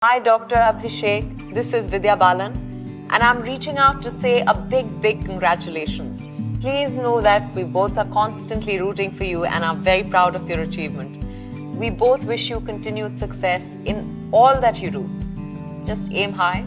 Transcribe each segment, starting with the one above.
Hi, Dr. Abhishek. This is Vidya Balan, and I'm reaching out to say a big congratulations. Please know that we both are constantly rooting for you and are very proud of your achievement. We both wish you continued success in all that you do. Just aim high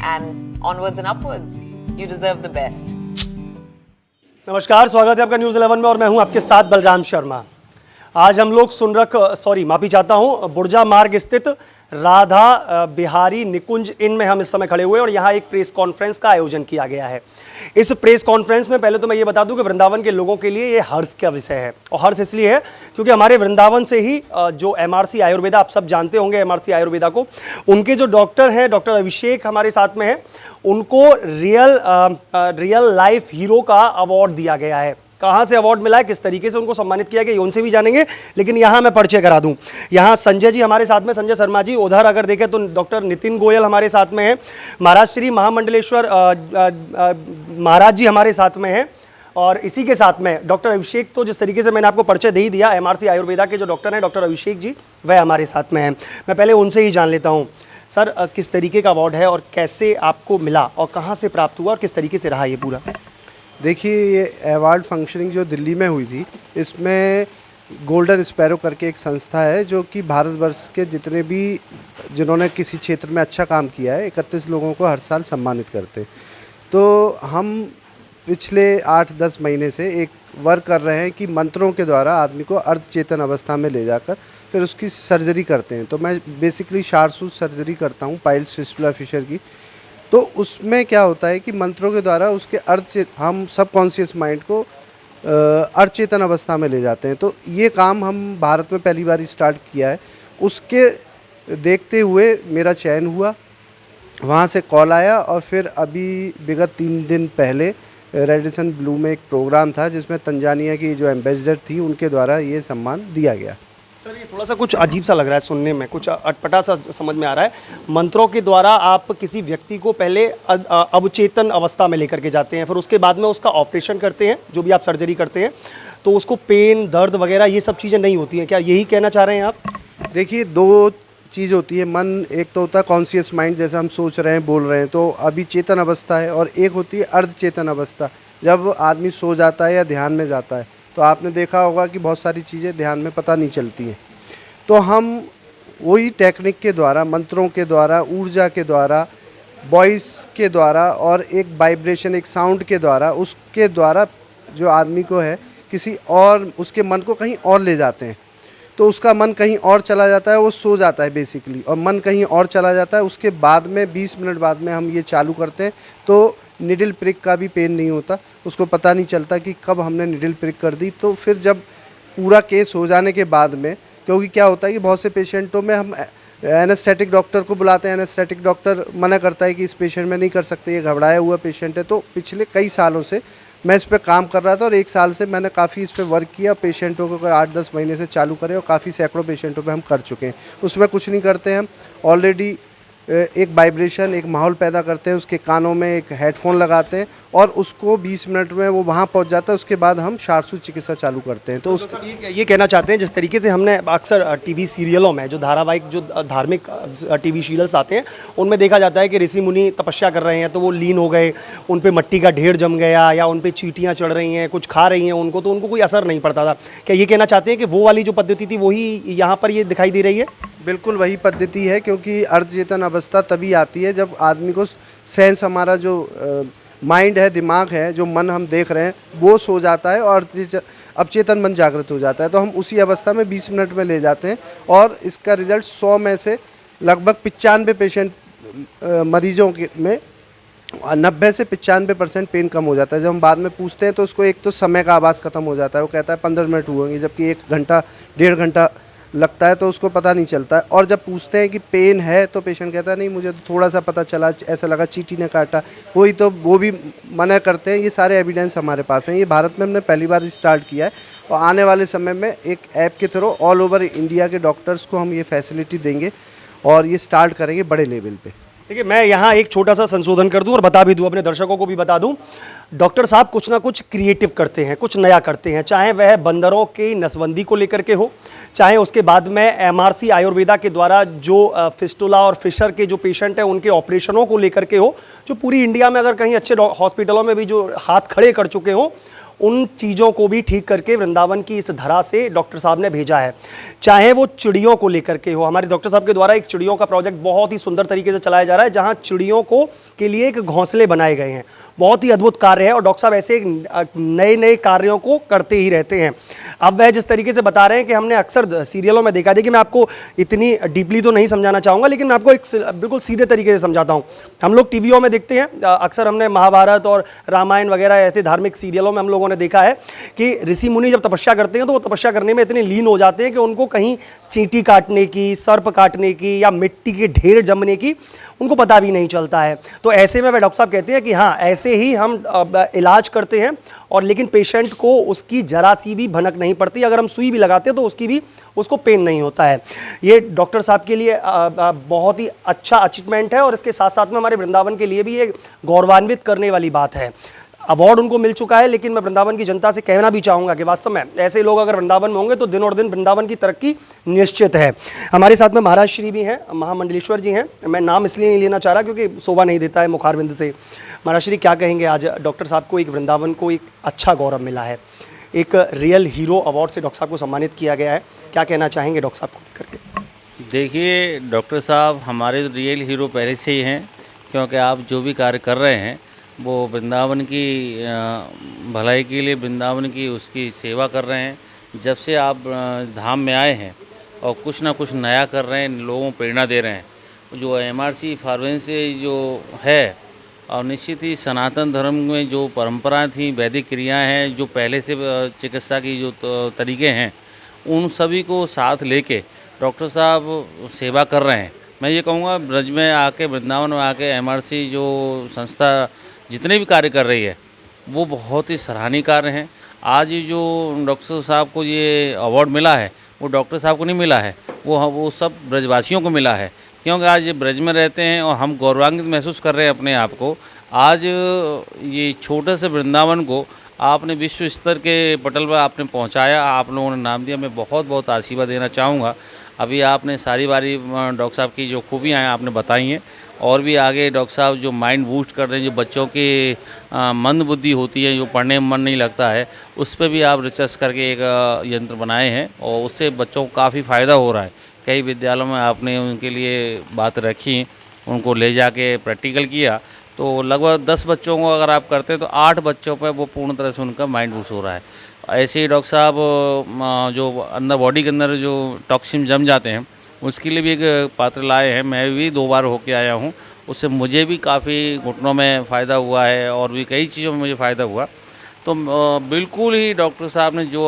and onwards and upwards. You deserve the best. नमस्कार, स्वागत है आपका news 11 में और मैं हूं आपके साथ बलराम शर्मा। आज हम लोग माफ़ी चाहता हूं, बुर्जा मार्ग स्थित राधा बिहारी निकुंज इन में हम इस समय खड़े हुए और यहाँ एक प्रेस कॉन्फ्रेंस का आयोजन किया गया है। इस प्रेस कॉन्फ्रेंस में पहले तो मैं ये बता दूं कि वृंदावन के लोगों के लिए ये हर्ष का विषय है और हर्ष इसलिए है क्योंकि हमारे वृंदावन से ही जो MRC आयुर्वेदा, आप सब जानते होंगे MRC आयुर्वेदा को, उनके जो डॉक्टर हैं डॉक्टर अभिषेक हमारे साथ में हैं, उनको रियल लाइफ हीरो का अवार्ड दिया गया है। कहाँ से अवार्ड मिला है, किस तरीके से उनको सम्मानित किया गया, उनसे भी जानेंगे, लेकिन यहाँ मैं परिचय करा दूं। यहाँ संजय जी हमारे साथ में, संजय शर्मा जी। उधर अगर देखें तो डॉक्टर नितिन गोयल हमारे साथ में है। महाराज श्री महामंडलेश्वर महाराज जी हमारे साथ में हैं और इसी के साथ में डॉक्टर अभिषेक, तो जिस तरीके से मैंने आपको परिचय दे ही दिया, MRC आयुर्वेदा के जो डॉक्टर हैं डॉक्टर अभिषेक जी, वह हमारे साथ में हैं। मैं पहले उनसे ही जान लेता हूँ, सर किस तरीके का अवार्ड है और कैसे आपको मिला और कहाँ से प्राप्त हुआ और किस तरीके से रहा ये पूरा? देखिए, ये अवार्ड फंक्शनिंग जो दिल्ली में हुई थी, इसमें गोल्डन स्पैरो करके एक संस्था है जो कि भारतवर्ष के जितने भी जिन्होंने किसी क्षेत्र में अच्छा काम किया है 31 लोगों को हर साल सम्मानित करते हैं। तो हम पिछले 8-10 महीने से एक वर्क कर रहे हैं कि मंत्रों के द्वारा आदमी को अर्धचेतन अवस्था में ले जाकर फिर उसकी सर्जरी करते हैं। तो मैं बेसिकली शार्सूट सर्जरी करता हूँ, पाइल्स फिस्टुला फिशर की। तो उसमें क्या होता है कि मंत्रों के द्वारा उसके हम सब कॉन्शियस माइंड को अर्धचेतन अवस्था में ले जाते हैं। तो ये काम हम भारत में पहली बार स्टार्ट किया है। उसके देखते हुए मेरा चयन हुआ, वहाँ से कॉल आया और फिर अभी विगत 3 दिन पहले रेडिसन ब्लू में एक प्रोग्राम था जिसमें तंजानिया की जो एम्बेसडर थी उनके द्वारा ये सम्मान दिया गया। सर ये थोड़ा सा कुछ अजीब सा लग रहा है सुनने में, कुछ अटपटा सा समझ में आ रहा है। मंत्रों के द्वारा आप किसी व्यक्ति को पहले अवचेतन अवस्था में लेकर के जाते हैं, फिर उसके बाद में उसका ऑपरेशन करते हैं, जो भी आप सर्जरी करते हैं, तो उसको पेन, दर्द वगैरह ये सब चीज़ें नहीं होती हैं, क्या यही कहना चाह रहे हैं आप? देखिए, 2 चीज़ होती है। मन एक तो होता है कॉन्शियस माइंड, जैसे हम सोच रहे हैं, बोल रहे हैं, तो अभी चेतन अवस्था है, और एक होती है अर्धचेतन अवस्था, जब आदमी सो जाता है या ध्यान में जाता है। तो आपने देखा होगा कि बहुत सारी चीज़ें ध्यान में पता नहीं चलती हैं। तो हम वही टेक्निक के द्वारा, मंत्रों के द्वारा, ऊर्जा के द्वारा, वॉइस के द्वारा और एक वाइब्रेशन, एक साउंड के द्वारा, उसके द्वारा जो आदमी को है किसी और, उसके मन को कहीं और ले जाते हैं। तो उसका मन कहीं और चला जाता है, वो सो जाता है बेसिकली, और मन कहीं और चला जाता है। उसके बाद में 20 मिनट बाद में हम ये चालू करते हैं, तो निडल प्रिक का भी पेन नहीं होता, उसको पता नहीं चलता कि कब हमने निडल प्रिक कर दी। तो फिर जब पूरा केस हो जाने के बाद में, क्योंकि क्या होता है कि बहुत से पेशेंटों में हम एनेस्थेटिक डॉक्टर को बुलाते हैं, एनेस्थेटिक डॉक्टर मना करता है कि इस पेशेंट में नहीं कर सकते, ये घबराया हुआ पेशेंट है। तो पिछले कई सालों से मैं इस पर काम कर रहा था और 1 साल से मैंने काफ़ी इस पर वर्क किया। पेशेंटों को अगर 8-10 महीने से चालू करें और काफ़ी सैकड़ों पेशेंटों पे हम कर चुके हैं। उसमें कुछ नहीं करते हैं हम, ऑलरेडी एक वाइब्रेशन, एक माहौल पैदा करते हैं, उसके कानों में एक हेडफोन लगाते हैं और उसको 20 मिनट में वो वहाँ पहुँच जाता है। उसके बाद हम शार्सूट चिकित्सा चालू करते हैं। तो ये कहना चाहते हैं, जिस तरीके से हमने अक्सर टीवी सीरियलों में जो धारावाहिक, जो धार्मिक टीवी सीरियल्स आते हैं, उनमें देखा जाता है कि ऋषि मुनि तपस्या कर रहे हैं तो वो लीन हो गए, उन पे मिट्टी का ढेर जम गया या उन पे चींटियाँ चढ़ रही हैं, कुछ खा रही हैं उनको, तो उनको कोई असर नहीं पड़ता था। क्या ये कहना चाहते हैं कि वो वाली जो पद्धति थी वही यहाँ पर ये दिखाई दे रही है? बिल्कुल वही पद्धति है, क्योंकि अर्धचेतन अवस्था तभी आती है जब आदमी को सेंस, हमारा जो माइंड है, दिमाग है, जो मन हम देख रहे हैं, वो सो जाता है और अवचेतन मन जागृत हो जाता है। तो हम उसी अवस्था में 20 मिनट में ले जाते हैं और इसका रिजल्ट 100 में से लगभग 95 पेशेंट मरीजों के में 90 से 95% पेन कम हो जाता है। जब हम बाद में पूछते हैं तो उसको एक तो समय का आभास खत्म हो जाता है, वो कहता है 15 मिनट हुए, जबकि 1 घंटा 1.5 घंटा लगता है, तो उसको पता नहीं चलता है। और जब पूछते हैं कि पेन है तो पेशेंट कहता है नहीं, मुझे तो थोड़ा सा पता चला, ऐसा लगा चींटी ने काटा, कोई तो वो भी मना करते हैं। ये सारे एविडेंस हमारे पास हैं। ये भारत में हमने पहली बार स्टार्ट किया है और आने वाले समय में एक ऐप के थ्रू ऑल ओवर इंडिया के डॉक्टर्स को हम ये फैसिलिटी देंगे और ये स्टार्ट करेंगे बड़े लेवल पे। देखिए, मैं यहाँ एक छोटा सा संशोधन कर दूं और बता भी दूं, अपने दर्शकों को भी बता दूं। डॉक्टर साहब कुछ ना कुछ क्रिएटिव करते हैं, कुछ नया करते हैं, चाहे वह बंदरों की नसबंदी को लेकर के हो, चाहे उसके बाद में एमआरसी आयुर्वेदा के द्वारा जो फिस्टुला और फिशर के जो पेशेंट हैं उनके ऑपरेशनों को लेकर के हो, जो पूरी इंडिया में अगर कहीं अच्छे हॉस्पिटलों में भी जो हाथ खड़े कर चुके हों, उन चीज़ों को भी ठीक करके वृंदावन की इस धरा से डॉक्टर साहब ने भेजा है। चाहे वो चिड़ियों को लेकर के हो, हमारे डॉक्टर साहब के द्वारा एक चिड़ियों का प्रोजेक्ट बहुत ही सुंदर तरीके से चलाया जा रहा है, जहां चिड़ियों को के लिए एक घोंसले बनाए गए हैं। बहुत ही अद्भुत कार्य है और डॉक्टर साहब ऐसे नए नए कार्यों को करते ही रहते हैं। अब वह जिस तरीके से बता रहे हैं कि हमने अक्सर सीरियलों में देखा, देखिए मैं आपको इतनी डीपली तो नहीं समझाना चाहूँगा, लेकिन मैं आपको एक बिल्कुल सीधे तरीके से समझाता हूँ। हम लोग टीवीओं में देखते हैं, अक्सर हमने महाभारत और रामायण वगैरह ऐसे धार्मिक सीरियलों में हम लोगों ने देखा है कि ऋषि मुनि जब तपस्या करते हैं तो वो तपस्या करने में इतने लीन हो जाते हैं कि उनको कहीं चींटी काटने की, सर्प काटने की या मिट्टी के ढेर जमने की उनको पता भी नहीं चलता है। तो ऐसे में वह डॉक्टर साहब कहते हैं कि हाँ, ऐसे ही हम इलाज करते हैं और लेकिन पेशेंट को उसकी जरा सी भी भनक नहीं पड़ती। अगर हम सुई भी लगाते हैं तो उसकी भी उसको पेन नहीं होता है। ये डॉक्टर साहब के लिए बहुत ही अच्छा अचीवमेंट है और इसके साथ साथ में हमारे वृंदावन के लिए भी ये गौरवान्वित करने वाली बात है। अवार्ड उनको मिल चुका है, लेकिन मैं वृंदावन की जनता से कहना भी चाहूँगा कि वास्तव में ऐसे लोग अगर वृंदावन में होंगे तो दिन और दिन वृंदावन की तरक्की निश्चित है। हमारे साथ में महाराज श्री भी हैं, महामंडलेश्वर जी हैं। मैं नाम इसलिए नहीं लेना चाह रहा क्योंकि शोभा नहीं देता है मुखारविंद से। महाराज श्री क्या कहेंगे, आज डॉक्टर साहब को एक वृंदावन को एक अच्छा गौरव मिला है, एक रियल हीरो अवार्ड से डॉक्टर साहब को सम्मानित किया गया है, क्या कहना चाहेंगे डॉक्टर साहब को लेकर के? देखिए डॉक्टर साहब हमारे रियल हीरो पहले से ही हैं, क्योंकि आप जो भी कार्य कर रहे हैं वो वृंदावन की भलाई के लिए, वृंदावन की उसकी सेवा कर रहे हैं। जब से आप धाम में आए हैं और कुछ ना कुछ नया कर रहे हैं, लोगों को प्रेरणा दे रहे हैं। जो एमआरसी फार्मेसी जो है, और निश्चित ही सनातन धर्म में जो परंपराएं थी, वैदिक क्रियाएं हैं, जो पहले से चिकित्सा की जो तरीके हैं, उन सभी को साथ लेके डॉक्टर साहब सेवा कर रहे हैं। मैं ये कहूँगा ब्रज में आके, वृंदावन में आके एमआरसी जो संस्था जितने भी कार्य कर रही है वो बहुत ही सराहनीय कार्य हैं। आज जो डॉक्टर साहब को ये अवार्ड मिला है वो डॉक्टर साहब को नहीं मिला है, वो सब ब्रजवासियों को मिला है, क्योंकि आज ये ब्रज में रहते हैं और हम गौरवान्वित महसूस कर रहे हैं अपने आप को। आज ये छोटे से वृंदावन को आपने विश्व स्तर के पटल पर आपने पहुंचाया, आप लोगों ने नाम दिया। मैं बहुत बहुत आशीर्वाद देना चाहूँगा। अभी आपने सारी बारी डॉक्टर साहब की जो खूबियाँ हैं आपने बताई हैं, और भी आगे डॉक्टर साहब जो माइंड बूस्ट कर रहे हैं, जो बच्चों की मंद बुद्धि होती है, जो पढ़ने में मन नहीं लगता है, उस पर भी आप रिसर्च करके एक यंत्र बनाए हैं और उससे बच्चों को काफ़ी फ़ायदा हो रहा है। कई विद्यालयों में आपने उनके लिए बात रखी, उनको ले जाके प्रैक्टिकल किया, तो लगभग 10 बच्चों को अगर आप करते हैं तो 8 बच्चों पर वो पूर्ण तरह से उनका माइंड बूस्ट हो रहा है। ऐसे ही डॉक्टर साहब जो अंदर बॉडी के अंदर जो टॉक्सिन जम जाते हैं उसके लिए भी एक पात्र लाए हैं। मैं भी 2 बार होके आया हूँ, उससे मुझे भी काफ़ी घुटनों में फ़ायदा हुआ है और भी कई चीज़ों में मुझे फ़ायदा हुआ। तो बिल्कुल ही डॉक्टर साहब ने जो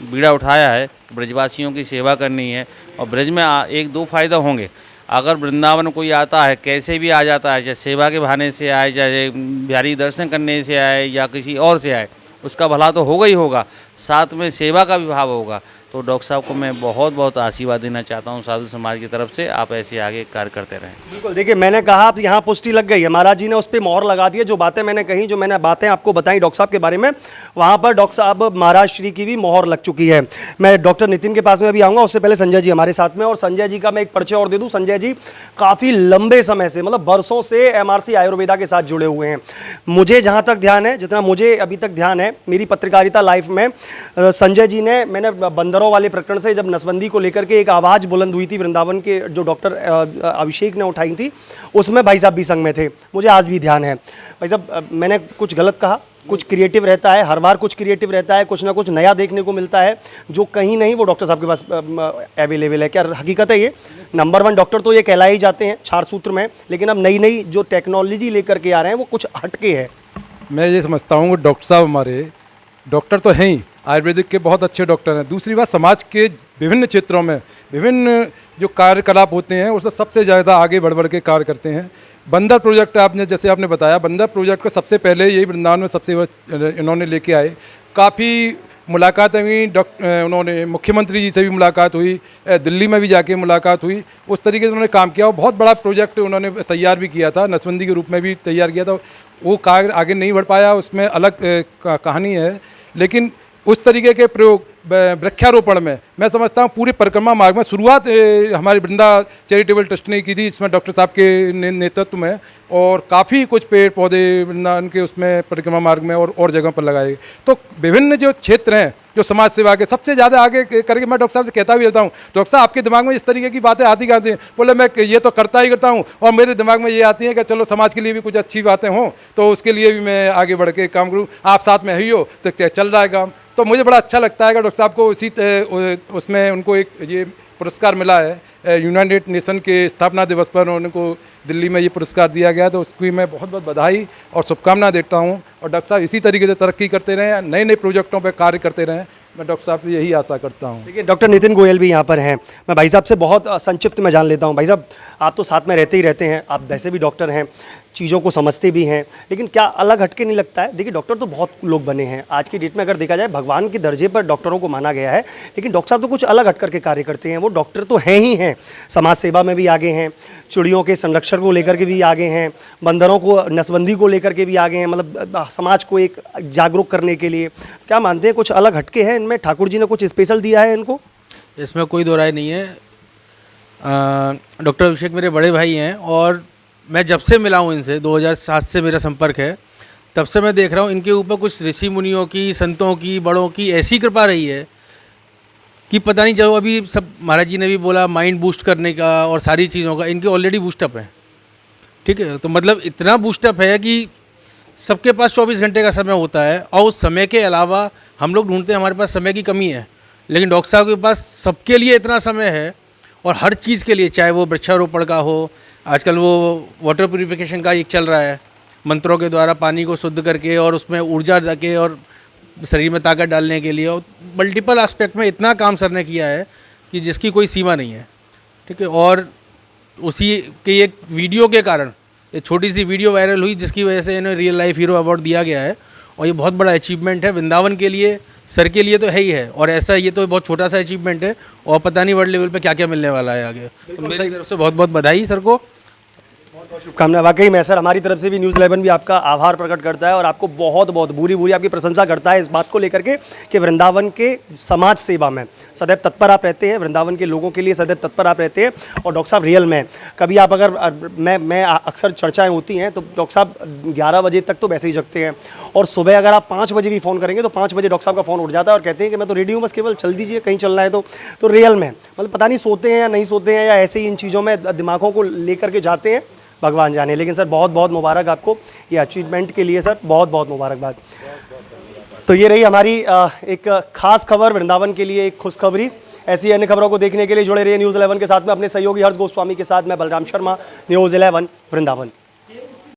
बीड़ा उठाया है, ब्रजवासियों की सेवा करनी है। और ब्रज में 1-2 फ़ायदा होंगे। अगर वृंदावन कोई आता है, कैसे भी आ जाता है, चाहे सेवा के बहाने से आए, चाहे बिहारी दर्शन करने से आए या किसी और से आए, उसका भला तो होगा ही होगा, साथ में सेवा का भी भाव होगा। तो डॉक्टर साहब को मैं बहुत बहुत आशीर्वाद देना चाहता हूँ साधु समाज की तरफ से। आप ऐसे आगे कार्य करते रहें। बिल्कुल, देखिए मैंने कहा आप यहाँ पुष्टि लग गई है, महाराज जी ने उस पर मोहर लगा दी है। जो बातें मैंने कही, जो मैंने बातें आपको बताई डॉक्टर साहब के बारे में, वहाँ पर डॉक्टर साहब महाराज श्री की भी मोहर लग चुकी है। मैं डॉक्टर नितिन के पास में भी आऊँगा, उससे पहले संजय जी हमारे साथ में। और संजय जी का मैं एक परिचय और दे दूँ। संजय जी काफ़ी लंबे समय से, मतलब बरसों से एमआरसी आयुर्वेदा के साथ जुड़े हुए हैं। मुझे जहाँ तक ध्यान है, जितना मुझे अभी तक ध्यान है मेरी पत्रकारिता लाइफ में, संजय जी ने, मैंने बंदरों वाले प्रकरण से जब नसबंदी को लेकर के एक आवाज़ बुलंद हुई थी वृंदावन के जो डॉक्टर अभिषेक ने उठाई थी, उसमें भाई साहब भी संग में थे। मुझे आज भी ध्यान है। भाई साहब मैंने कुछ गलत कहा? कुछ क्रिएटिव रहता है, हर बार कुछ क्रिएटिव रहता है, कुछ ना कुछ नया देखने को मिलता है जो कहीं नहीं वो डॉक्टर साहब के पास अवेलेबल है। क्या हकीकत है ये? नंबर 1 डॉक्टर तो ये कहलाए ही जाते हैं चार सूत्र में, लेकिन अब नई नई जो टेक्नोलॉजी लेकर के आ रहे हैं वो कुछ हटके है। मैं ये समझता हूँ कि डॉक्टर साहब हमारे डॉक्टर तो हैं ही, आयुर्वेदिक के बहुत अच्छे डॉक्टर हैं। दूसरी बात, समाज के विभिन्न क्षेत्रों में विभिन्न जो कार्यकलाप होते हैं उसमें सबसे ज़्यादा आगे बढ़ के कार्य करते हैं। बंदर प्रोजेक्ट जैसे आपने बताया, बंदर प्रोजेक्ट को सबसे पहले यही वृंदावन में सबसे इन्होंने लेके आए। काफ़ी मुलाकातें हुई, उन्होंने मुख्यमंत्री जी से भी मुलाकात हुई, दिल्ली में भी जाके मुलाकात हुई। उस तरीके से उन्होंने काम किया और बहुत बड़ा प्रोजेक्ट उन्होंने तैयार भी किया था, नसबंदी के रूप में भी तैयार किया था। वो कार्य आगे नहीं बढ़ पाया, उसमें अलग कहानी है। लेकिन उस तरीके के प्रयोग वृक्षारोपण में मैं समझता हूँ पूरे परिक्रमा मार्ग में शुरुआत हमारी वृंदा चैरिटेबल ट्रस्ट ने की थी, इसमें डॉक्टर साहब के नेतृत्व में, और काफ़ी कुछ पेड़ पौधे वृंदावन के उसमें परिक्रमा मार्ग में और जगहों पर लगाए। तो विभिन्न जो क्षेत्र हैं जो समाज सेवा के सबसे ज़्यादा आगे करके मैं डॉक्टर साहब से कहता भी रहता हूँ, डॉक्टर साहब आपके दिमाग में इस तरीके की बातें आती कहाँ हैं? बोले मैं ये तो करता ही करता हूँ, और मेरे दिमाग में ये आती है कि चलो समाज के लिए भी कुछ अच्छी बातें हों तो उसके लिए भी मैं आगे बढ़ के काम करूँ। आप साथ में ही हो तो चल रहा है काम। तो मुझे बड़ा अच्छा लगता है कि डॉक्टर साहब को उसमें उनको एक ये पुरस्कार मिला है, यूनाइटेड नेशन के स्थापना दिवस पर उनको दिल्ली में ये पुरस्कार दिया गया। तो उसकी मैं बहुत बहुत बधाई और शुभकामनाएं देता हूँ, और डॉक्टर साहब इसी तरीके से तरक्की करते रहें, नए नए प्रोजेक्टों पर कार्य करते रहें। मैं डॉक्टर साहब से यही आशा करता हूँ। देखिए डॉक्टर नितिन गोयल भी यहाँ पर हैं। मैं भाई साहब से बहुत संक्षिप्त में जान लेता हूँ। भाई साहब, आप तो साथ में रहते ही रहते हैं, आप वैसे भी डॉक्टर हैं, चीज़ों को समझते भी हैं, लेकिन क्या अलग हटके नहीं लगता है? देखिए डॉक्टर तो बहुत लोग बने हैं आज की डेट में, अगर देखा जाए भगवान के दर्जे पर डॉक्टरों को माना गया है, लेकिन डॉक्टर साहब तो कुछ अलग हट करके कार्य करते हैं। वो डॉक्टर तो हैं ही हैं, समाज सेवा में भी आगे हैं, चिड़ियों के संरक्षण को लेकर के भी आगे हैं, बंदरों को नसबंदी को लेकर के भी आगे हैं, मतलब समाज को एक जागरूक करने के लिए। क्या मानते हैं कुछ अलग हटके हैं इनमें? ठाकुर जी ने कुछ स्पेशल दिया है इनको? इसमें कोई दो राय नहीं है। डॉक्टर अभिषेक मेरे बड़े भाई हैं, और मैं जब से मिला हूँ इनसे, 2007 से मेरा संपर्क है, तब से मैं देख रहा हूँ इनके ऊपर कुछ ऋषि मुनियों की, संतों की, बड़ों की ऐसी कृपा रही है कि पता नहीं। जो अभी सब महाराज जी ने भी बोला माइंड बूस्ट करने का और सारी चीज़ों का, इनके ऑलरेडी बूस्टअप है। ठीक है, तो मतलब इतना बूस्टअप है कि सबके पास 24 घंटे का समय होता है, और उस समय के अलावा हम लोग ढूंढते हैं हमारे पास समय की कमी है, लेकिन डॉक्टर साहब के पास सबके लिए इतना समय है, और हर चीज़ के लिए, चाहे वो वृक्षारोपण का हो, आजकल वो वाटर प्यूरिफिकेशन का एक चल रहा है, मंत्रों के द्वारा पानी को शुद्ध करके और उसमें ऊर्जा रखे और शरीर में ताकत डालने के लिए, और मल्टीपल एस्पेक्ट में इतना काम सर ने किया है कि जिसकी कोई सीमा नहीं है। ठीक है, और उसी के एक वीडियो के कारण, एक छोटी सी वीडियो वायरल हुई जिसकी वजह से इन्हें रियल लाइफ हीरो अवार्ड दिया गया है, और ये बहुत बड़ा अचीवमेंट है वृंदावन के लिए, सर के लिए तो है ही है, और ऐसा ये तो बहुत छोटा सा अचीवमेंट है, और पता नहीं वर्ल्ड लेवल पे क्या क्या मिलने वाला है आगे। तो मेरी तरफ से बहुत बहुत बधाई सर को, शुभकामनाएं। वाकई में सर, हमारी तरफ से भी न्यूज़ 11 भी आपका आभार प्रकट करता है, और आपको बहुत बहुत भूरी आपकी प्रशंसा करता है इस बात को लेकर के कि वृंदावन के समाज सेवा में सदैव तत्पर आप रहते हैं, वृंदावन के लोगों के लिए सदैव तत्पर आप रहते हैं। और डॉक्टर साहब रियल में कभी आप अगर मैं अक्सर चर्चाएँ होती हैं तो डॉक्टर साहब 11 बजे तक तो वैसे ही जगते हैं, और सुबह अगर आप 5 बजे भी फ़ोन करेंगे तो 5 बजे डॉक्टर साहब का फ़ोन उठ जाता है और कहते हैं कि मैं तो रेडी हूँ, बस केवल चल दीजिए, कहीं चलना है तो रियल में मतलब पता नहीं सोते हैं या नहीं सोते हैं, या ऐसे ही इन चीज़ों में दिमागों को लेकर के जाते हैं, भगवान जाने। लेकिन सर बहुत बहुत मुबारक आपको ये अचीवमेंट के लिए सर, बहुत बहुत मुबारकबाद। तो ये रही हमारी एक खास खबर वृंदावन के लिए, एक खुशखबरी। ऐसी अन्य खबरों को देखने के लिए जुड़े रहिए न्यूज़ 11 के साथ में अपने सहयोगी हर्ष गोस्वामी के साथ। मैं बलराम शर्मा, न्यूज़ 11 वृंदावन।